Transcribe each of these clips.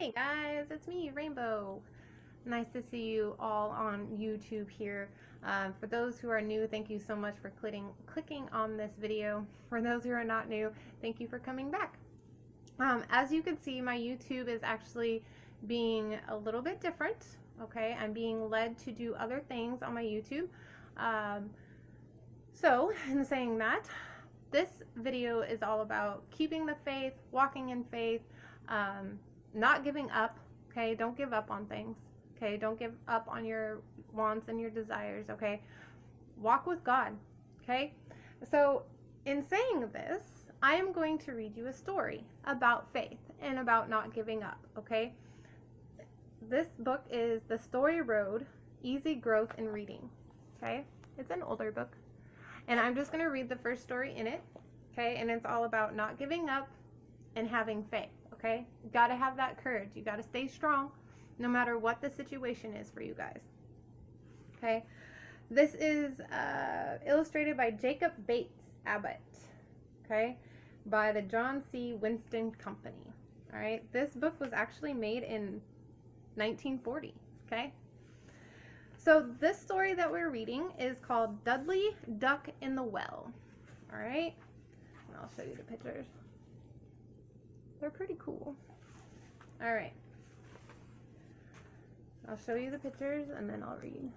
Hey guys, it's me, Rainbow. Nice to see you all on YouTube here. For those who are new, thank you so much for clicking on this video. For those who are not new, thank you for coming back. As you can see, my YouTube is actually being a little bit different. Okay, I'm being led to do other things on my YouTube. So, in saying that, this video is all about keeping the faith, walking in faith, not giving up. Okay, don't give up on things. Okay, don't give up on your wants and your desires. Okay, walk with God. Okay, so in saying this, I am going to read you a story about faith and about not giving up. Okay, this book is The Story Road, Easy Growth in Reading. Okay, it's an older book, and I'm just going to read the first story in it. Okay, and it's all about not giving up and having faith. Okay, you got to have that courage. You got to stay strong no matter what the situation is for you guys. Okay, this is illustrated by Jacob Bates Abbott. Okay, by the John C. Winston Company. All right, this book was actually made in 1940. Okay, so this story that we're reading is called Dudley Duck in the Well. All right, and I'll show you the pictures. They're pretty cool. All right, I'll show you the pictures and then I'll read.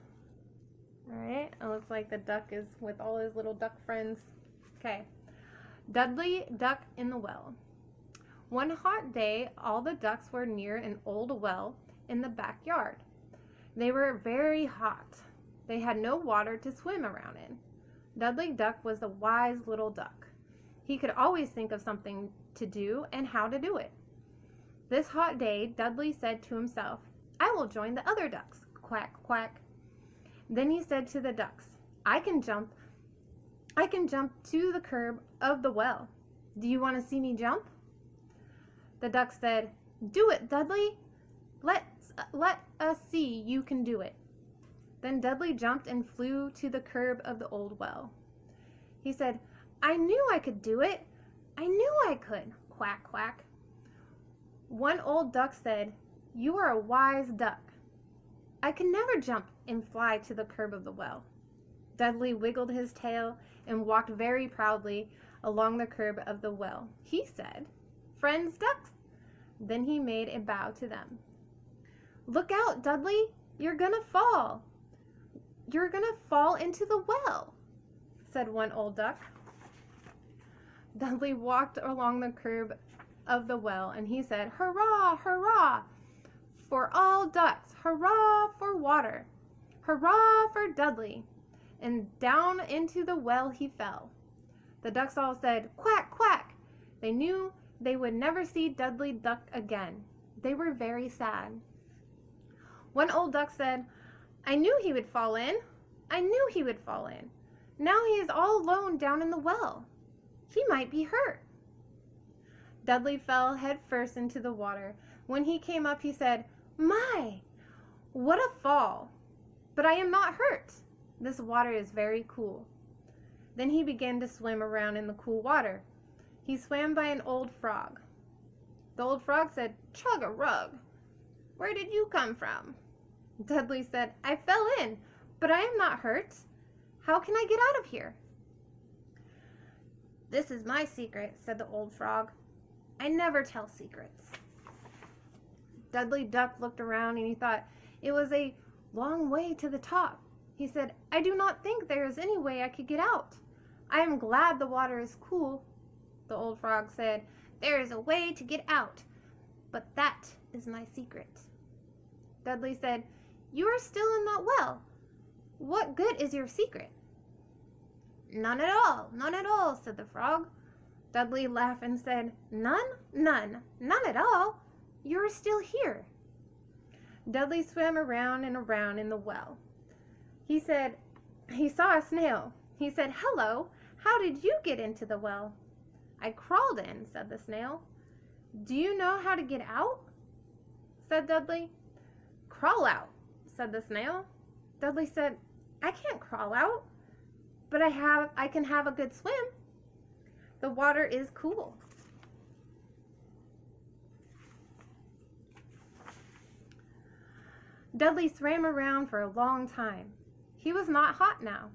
All right, it looks like the duck is with all his little duck friends. Okay, Dudley Duck in the Well. One hot day, all the ducks were near an old well in the backyard. They were very hot. They had no water to swim around in. Dudley Duck was a wise little duck. He could always think of something to do and how to do it. This hot day, Dudley said to himself, "I will join the other ducks." Quack, quack. Then he said to the ducks, I can jump to the curb of the well. Do you want to see me jump?" The duck said, "Do it, Dudley. Let us see you can do it." Then Dudley jumped and flew to the curb of the old well. He said, "I knew I could do it. I knew I could." Quack, quack. One old duck said, "You are a wise duck. I can never jump and fly to the curb of the well." Dudley wiggled his tail and walked very proudly along the curb of the well. He said, "Friends ducks." Then he made a bow to them. "Look out, Dudley. You're gonna fall. You're gonna fall into the well," said one old duck. Dudley walked along the curb of the well and he said, "Hurrah, hurrah for all ducks. Hurrah for water. Hurrah for Dudley." And down into the well he fell. The ducks all said, "Quack, quack." They knew they would never see Dudley Duck again. They were very sad. One old duck said, "I knew he would fall in. I knew he would fall in. Now he is all alone down in the well. He might be hurt." Dudley fell head first into the water. When he came up, he said, "My, what a fall! But I am not hurt. This water is very cool." Then he began to swim around in the cool water. He swam by an old frog. The old frog said, "Chug-a-rug, where did you come from?" Dudley said, "I fell in, but I am not hurt. How can I get out of here?" "This is my secret," said the old frog. "I never tell secrets." Dudley Duck looked around and he thought it was a long way to the top. He said, "I do not think there is any way I could get out. I am glad the water is cool." The old frog said, "There is a way to get out, but that is my secret." Dudley said, "You are still in that well. What good is your secret?" None at all," said the frog. Dudley laughed and said, None at all. You are still here." Dudley swam around and around in the well. He said, he saw a snail. He said, "Hello, how did you get into the well?" "I crawled in," said the snail. "Do you know how to get out?" said Dudley. "Crawl out," said the snail. Dudley said, "I can't crawl out, but I can have a good swim. The water is cool." Dudley swam around for a long time. He was not hot now.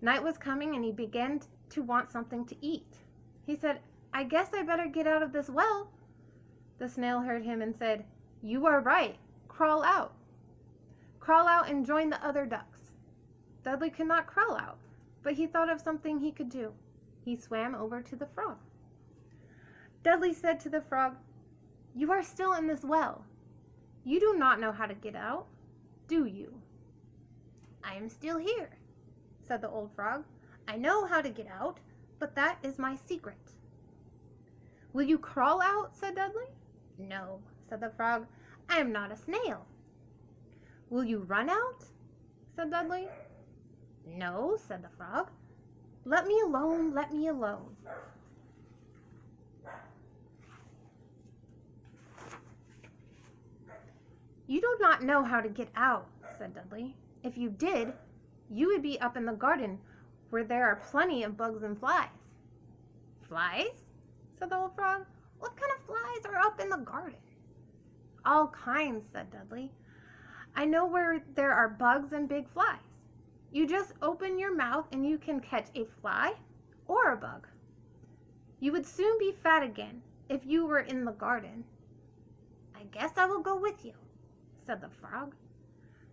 Night was coming and he began to want something to eat. He said, "I guess I better get out of this well." The snail heard him and said, "You are right. Crawl out. Crawl out and join the other ducks." Dudley could not crawl out, but he thought of something he could do. He swam over to the frog. Dudley said to the frog, "You are still in this well. You do not know how to get out, do you?" "I am still here," said the old frog. "I know how to get out, but that is my secret." "Will you crawl out?" said Dudley. "No," said the frog. "I am not a snail." "Will you run out?" said Dudley. "No," said the frog. "Let me alone, let me alone." "You do not know how to get out," said Dudley. "If you did, you would be up in the garden where there are plenty of bugs and flies." "Flies?" said the old frog. "What kind of flies are up in the garden?" "All kinds," said Dudley. "I know where there are bugs and big flies. You just open your mouth and you can catch a fly or a bug. You would soon be fat again if you were in the garden." "I guess I will go with you," said the frog.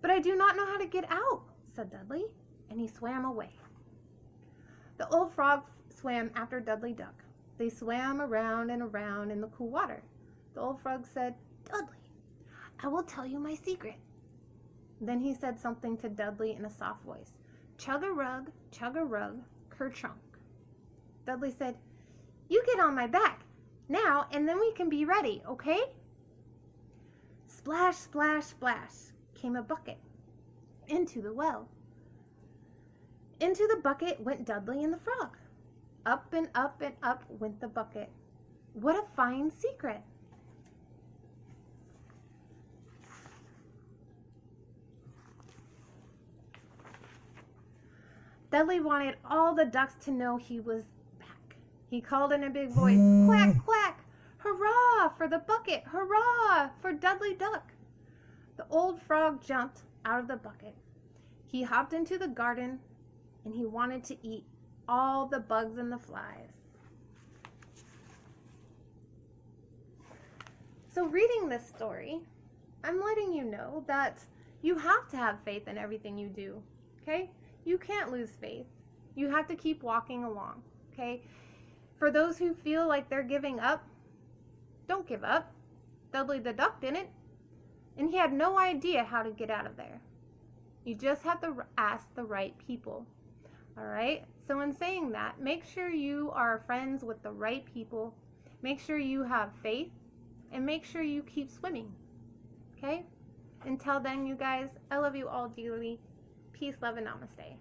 "But I do not know how to get out," said Dudley, and he swam away. The old frog swam after Dudley Duck. They swam around and around in the cool water. The old frog said, "Dudley, I will tell you my secret." Then he said something to Dudley in a soft voice. Chug-a-rug, ker-chunk. Dudley said, "You get on my back now, and then we can be ready, okay?" Splash, splash, splash came a bucket into the well. Into the bucket went Dudley and the frog. Up and up and up went the bucket. What a fine secret! Dudley wanted all the ducks to know he was back. He called in a big voice, "Quack, quack! Hurrah for the bucket! Hurrah for Dudley Duck!" The old frog jumped out of the bucket. He hopped into the garden and he wanted to eat all the bugs and the flies. So reading this story, I'm letting you know that you have to have faith in everything you do, okay? You can't lose faith. You have to keep walking along, okay? For those who feel like they're giving up, don't give up. Dudley the Duck didn't, and he had no idea how to get out of there. You just have to ask the right people, all right? So in saying that, make sure you are friends with the right people. Make sure you have faith, and make sure you keep swimming, okay? Until then, you guys, I love you all dearly. Peace, love, and namaste.